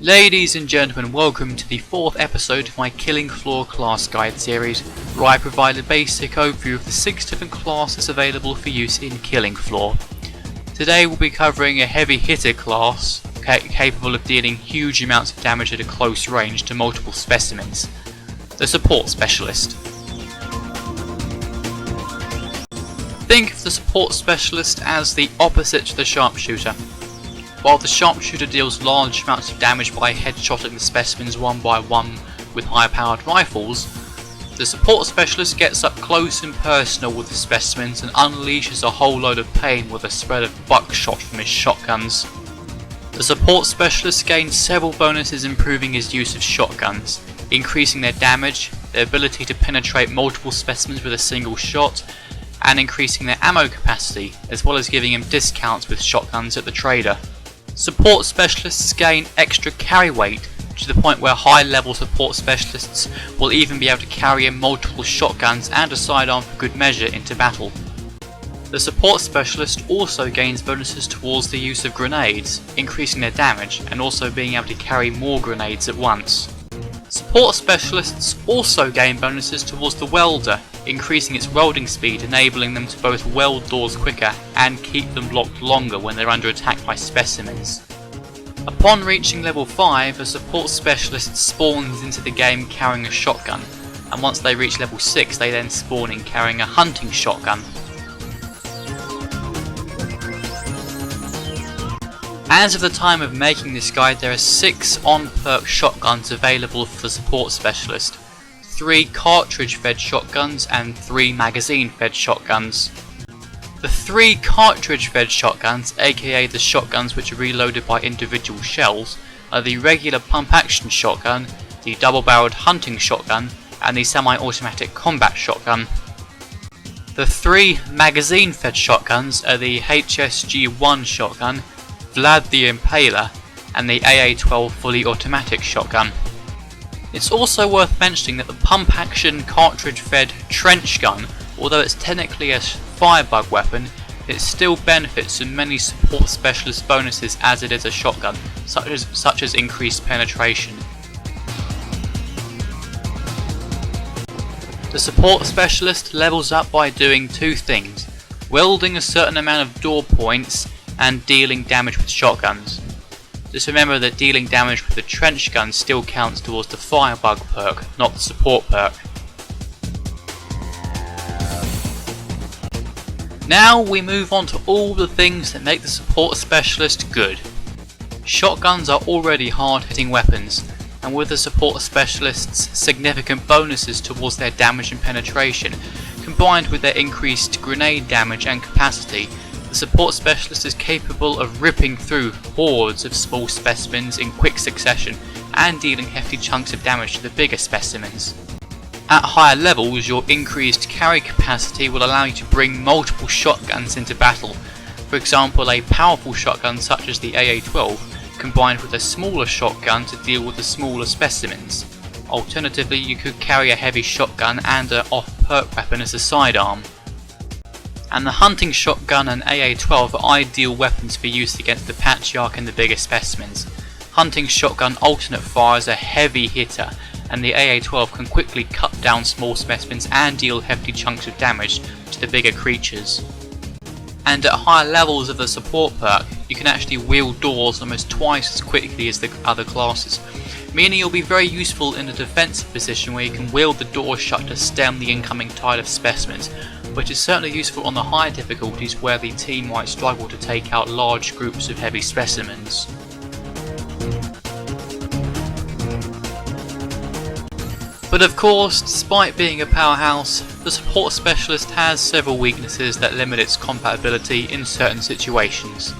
Ladies and gentlemen, welcome to the 4th episode of my Killing Floor class guide series, where I provide a basic overview of the 6 different classes available for use in Killing Floor. Today we'll be covering a heavy hitter class capable of dealing huge amounts of damage at a close range to multiple specimens, the Support Specialist. Think of the Support Specialist as the opposite to the Sharpshooter. While the Sharpshooter deals large amounts of damage by headshotting the specimens one by one with high-powered rifles, the Support Specialist gets up close and personal with the specimens and unleashes a whole load of pain with a spread of Buckshot from his shotguns. The Support Specialist gains several bonuses improving his use of shotguns, increasing their damage, their ability to penetrate multiple specimens with a single shot, and increasing their ammo capacity, as well as giving him discounts with shotguns at the trader. Support Specialists gain extra carry weight, to the point where high level Support Specialists will even be able to carry in multiple shotguns and a sidearm for good measure into battle. The Support Specialist also gains bonuses towards the use of grenades, increasing their damage and also being able to carry more grenades at once. Support Specialists also gain bonuses towards the Welder, increasing its welding speed, enabling them to both weld doors quicker and keep them locked longer when they're under attack by specimens. Upon reaching level 5, a Support Specialist spawns into the game carrying a shotgun, and once they reach level 6 they then spawn in carrying a hunting shotgun. As of the time of making this guide, there are 6 on-perk shotguns available for the Support Specialist, 3 cartridge-fed shotguns and 3 magazine-fed shotguns. The 3 cartridge-fed shotguns, aka the shotguns which are reloaded by individual shells, are the regular pump-action shotgun, the double-barreled hunting shotgun, and the semi-automatic combat shotgun. The 3 magazine-fed shotguns are the HSG-1 shotgun, Vlad the Impaler, and the AA-12 fully automatic shotgun. It's also worth mentioning that the pump-action cartridge-fed trench gun, although it's technically a firebug weapon, it still benefits from many Support Specialist bonuses as it is a shotgun, such as increased penetration. The Support Specialist levels up by doing 2 things: welding a certain amount of door points and dealing damage with shotguns. Just remember that dealing damage with the trench gun still counts towards the firebug perk, not the support perk. Now we move on to all the things that make the Support Specialist good. Shotguns are already hard-hitting weapons, and with the Support Specialist's significant bonuses towards their damage and penetration, combined with their increased grenade damage and capacity, the Support Specialist is capable of ripping through hordes of small specimens in quick succession and dealing hefty chunks of damage to the bigger specimens. At higher levels, your increased carry capacity will allow you to bring multiple shotguns into battle. For example, a powerful shotgun such as the AA-12 combined with a smaller shotgun to deal with the smaller specimens. Alternatively, you could carry a heavy shotgun and an off-perk weapon as a sidearm. And the hunting shotgun and AA-12 are ideal weapons for use against the Patriarch and the bigger specimens. Hunting shotgun alternate fire is a heavy hitter, and the AA-12 can quickly cut down small specimens and deal hefty chunks of damage to the bigger creatures. And at higher levels of the support perk, you can actually wield doors almost twice as quickly as the other classes, meaning you'll be very useful in a defensive position where you can wield the door shut to stem the incoming tide of specimens, which is certainly useful on the higher difficulties where the team might struggle to take out large groups of heavy specimens. But of course, despite being a powerhouse, the Support Specialist has several weaknesses that limit its compatibility in certain situations.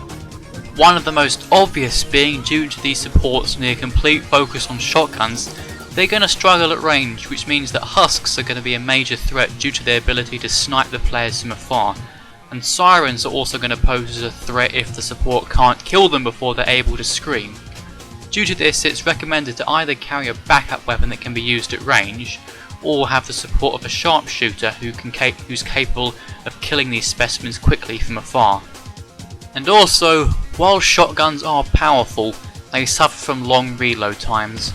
One of the most obvious being due to these supports' near complete focus on shotguns, they're going to struggle at range, which means that husks are going to be a major threat due to their ability to snipe the players from afar, and sirens are also going to pose as a threat if the support can't kill them before they're able to scream. Due to this, it's recommended to either carry a backup weapon that can be used at range, or have the support of a sharpshooter who's capable of killing these specimens quickly from afar. And also, while shotguns are powerful, they suffer from long reload times.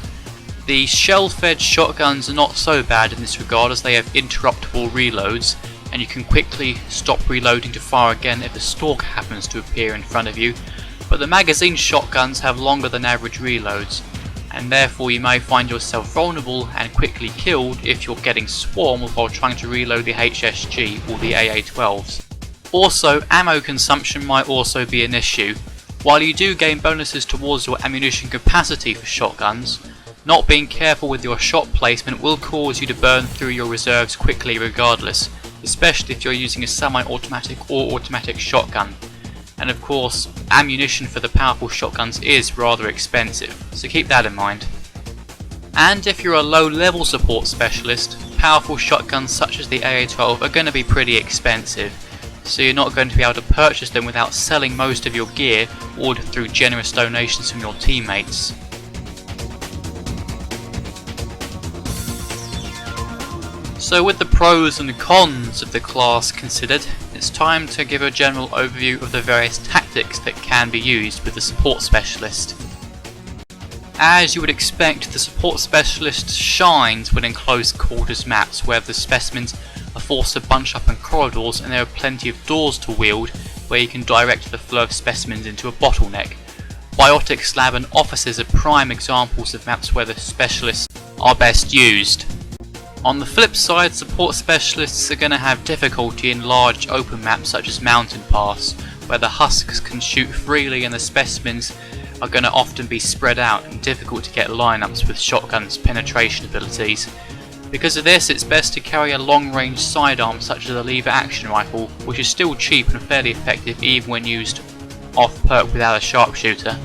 The shell-fed shotguns are not so bad in this regard, as they have interruptible reloads, and you can quickly stop reloading to fire again if a stalker happens to appear in front of you, but the magazine shotguns have longer than average reloads, and therefore you may find yourself vulnerable and quickly killed if you're getting swarmed while trying to reload the HSG or the AA-12s. Also, ammo consumption might also be an issue. While you do gain bonuses towards your ammunition capacity for shotguns, not being careful with your shot placement will cause you to burn through your reserves quickly regardless, especially if you're using a semi-automatic or automatic shotgun. And of course, ammunition for the powerful shotguns is rather expensive, so keep that in mind. And if you're a low level support specialist, powerful shotguns such as the AA-12 are going to be pretty expensive, so you're not going to be able to purchase them without selling most of your gear ordered through generous donations from your teammates. So with the pros and cons of the class considered, it's time to give a general overview of the various tactics that can be used with the support specialist. As you would expect, the support specialist shines when in close quarters maps where the specimens are forced to bunch up in corridors and there are plenty of doors to wield where you can direct the flow of specimens into a bottleneck. Biotics Lab and offices are prime examples of maps where the specialists are best used. On the flip side, support specialists are going to have difficulty in large open maps such as Mountain Pass, where the husks can shoot freely and the specimens are going to often be spread out and difficult to get lineups with shotguns' penetration abilities. Because of this, it's best to carry a long-range sidearm such as a lever action rifle, which is still cheap and fairly effective even when used off-perk without a sharpshooter.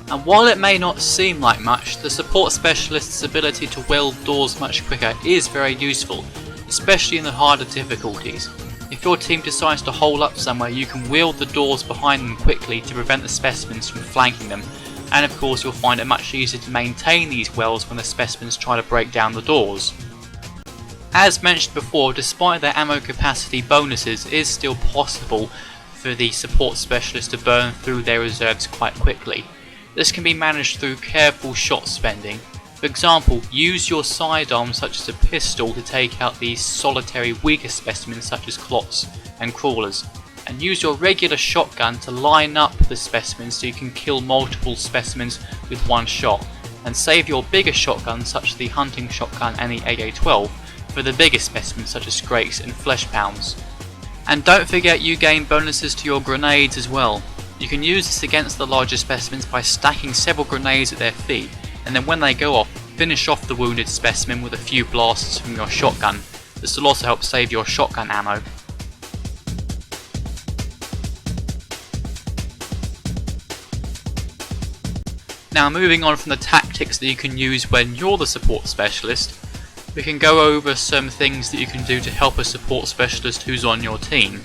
And while it may not seem like much, the support specialist's ability to weld doors much quicker is very useful, especially in the harder difficulties. If your team decides to hole up somewhere, you can wield the doors behind them quickly to prevent the specimens from flanking them, and of course you'll find it much easier to maintain these welds when the specimens try to break down the doors. As mentioned before, despite their ammo capacity bonuses, it is still possible for the support specialist to burn through their reserves quite quickly. This can be managed through careful shot spending. For example, use your sidearm such as a pistol to take out these solitary weaker specimens such as clots and crawlers, and use your regular shotgun to line up the specimens so you can kill multiple specimens with one shot, and save your bigger shotguns such as the hunting shotgun and the AA-12 for the bigger specimens such as Scrakes and Flesh Pounds. And don't forget you gain bonuses to your grenades as well. You can use this against the larger specimens by stacking several grenades at their feet, and then when they go off, finish off the wounded specimen with a few blasts from your shotgun. This will also help save your shotgun ammo. Now moving on from the tactics that you can use when you're the support specialist, we can go over some things that you can do to help a support specialist who's on your team.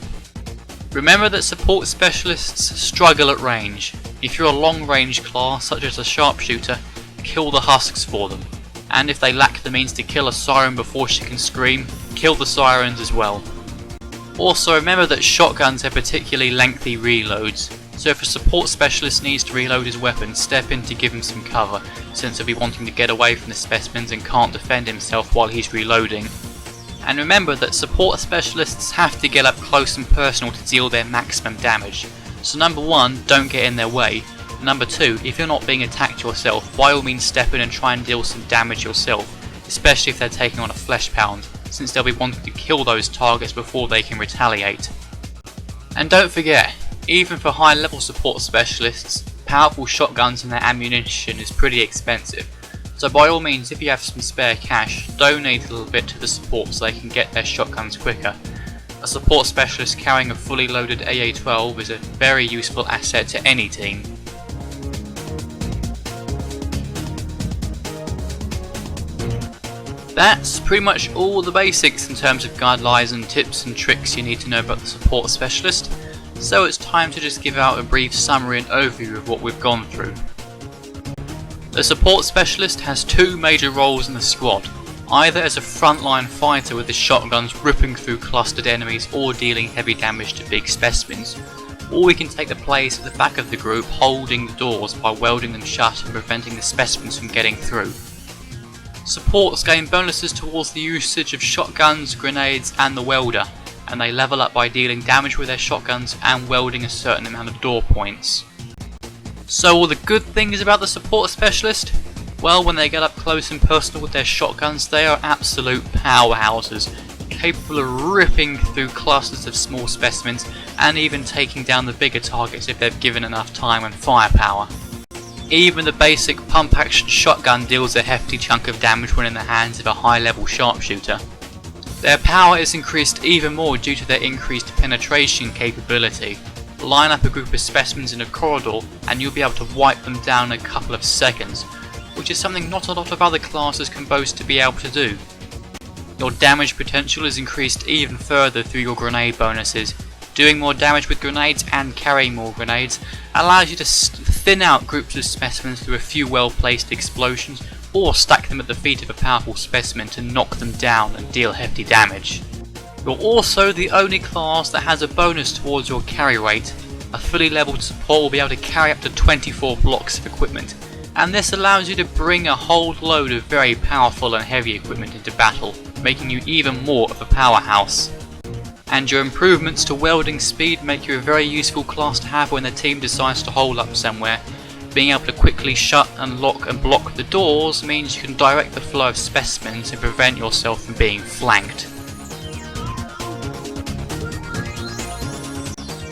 Remember that support specialists struggle at range. If you're a long range class such as a sharpshooter, kill the husks for them. And if they lack the means to kill a siren before she can scream, kill the sirens as well. Also remember that shotguns have particularly lengthy reloads, so if a support specialist needs to reload his weapon, step in to give him some cover, since he'll be wanting to get away from the specimens and can't defend himself while he's reloading. And remember that support specialists have to get up close and personal to deal their maximum damage. So number 1, don't get in their way. Number 2, if you're not being attacked yourself, by all means step in and try and deal some damage yourself, especially if they're taking on a flesh pound, since they'll be wanting to kill those targets before they can retaliate. And don't forget, even for high level support specialists, powerful shotguns and their ammunition is pretty expensive. So by all means, if you have some spare cash, donate a little bit to the support so they can get their shotguns quicker. A support specialist carrying a fully loaded AA-12 is a very useful asset to any team. That's pretty much all the basics in terms of guidelines and tips and tricks you need to know about the support specialist, so it's time to just give out a brief summary and overview of what we've gone through. The support specialist has two major roles in the squad, either as a frontline fighter with his shotguns ripping through clustered enemies or dealing heavy damage to big specimens, or we can take the place at the back of the group holding the doors by welding them shut and preventing the specimens from getting through. Supports gain bonuses towards the usage of shotguns, grenades and the welder, and they level up by dealing damage with their shotguns and welding a certain amount of door points. So all the good things about the support specialist? Well, when they get up close and personal with their shotguns, they are absolute powerhouses, capable of ripping through clusters of small specimens and even taking down the bigger targets if they've given enough time and firepower. Even the basic pump action shotgun deals a hefty chunk of damage when in the hands of a high level sharpshooter. Their power is increased even more due to their increased penetration capability. Line up a group of specimens in a corridor and you'll be able to wipe them down in a couple of seconds, which is something not a lot of other classes can boast to be able to do. Your damage potential is increased even further through your grenade bonuses. Doing more damage with grenades and carrying more grenades allows you to thin out groups of specimens through a few well placed explosions, or stack them at the feet of a powerful specimen to knock them down and deal hefty damage. You're also the only class that has a bonus towards your carry rate. A fully leveled support will be able to carry up to 24 blocks of equipment, and this allows you to bring a whole load of very powerful and heavy equipment into battle, making you even more of a powerhouse. And your improvements to welding speed make you a very useful class to have when the team decides to hold up somewhere. Being able to quickly shut and lock and block the doors means you can direct the flow of specimens and prevent yourself from being flanked.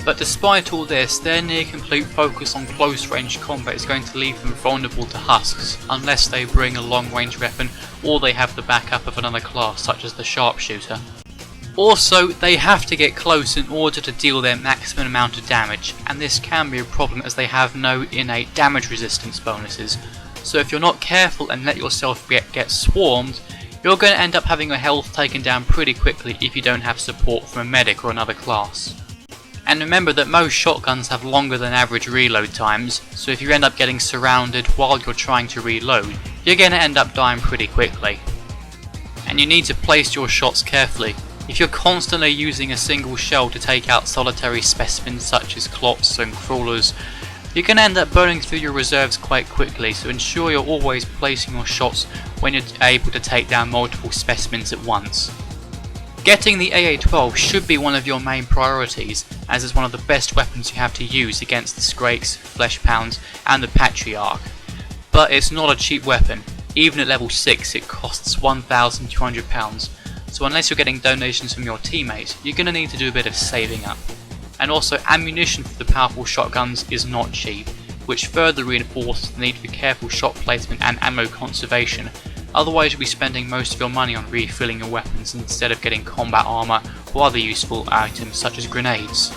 But despite all this, their near complete focus on close range combat is going to leave them vulnerable to husks, unless they bring a long range weapon or they have the backup of another class such as the sharpshooter. Also, they have to get close in order to deal their maximum amount of damage, and this can be a problem as they have no innate damage resistance bonuses. So if you're not careful and let yourself get swarmed, you're going to end up having your health taken down pretty quickly if you don't have support from a medic or another class. And remember that most shotguns have longer than average reload times, so if you end up getting surrounded while you're trying to reload, you're going to end up dying pretty quickly. And you need to place your shots carefully. If you're constantly using a single shell to take out solitary specimens such as clots and crawlers, you're going to end up burning through your reserves quite quickly, so ensure you're always placing your shots when you're able to take down multiple specimens at once. Getting the AA-12 should be one of your main priorities, as it's one of the best weapons you have to use against the Skrakes, Fleshpounds and the Patriarch. But it's not a cheap weapon. Even at level 6 it costs £1,200, so unless you're getting donations from your teammates, you're going to need to do a bit of saving up. And also, ammunition for the powerful shotguns is not cheap, which further reinforces the need for careful shot placement and ammo conservation. Otherwise you'll be spending most of your money on refilling your weapons instead of getting combat armor or other useful items such as grenades.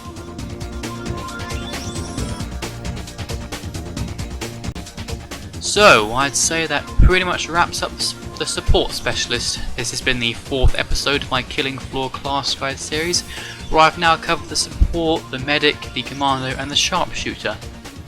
So I'd say that pretty much wraps up the support specialist. This has been the 4th episode of my Killing Floor class guide series, where I've now covered the support, the medic, the commando and the sharpshooter.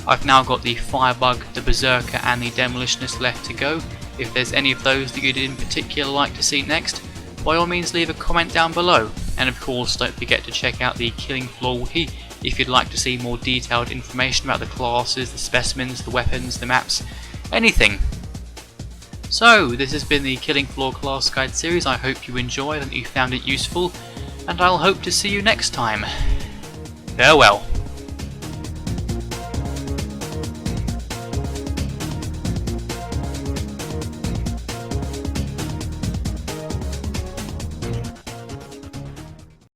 I've now got the firebug, the berserker and the demolitionist left to go. If there's any of those that you'd in particular like to see next, by all means leave a comment down below, and of course don't forget to check out the Killing Floor wiki if you'd like to see more detailed information about the classes, the specimens, the weapons, the maps, anything. So this has been the Killing Floor class guide series. I hope you enjoyed and that you found it useful, and I'll hope to see you next time. Farewell.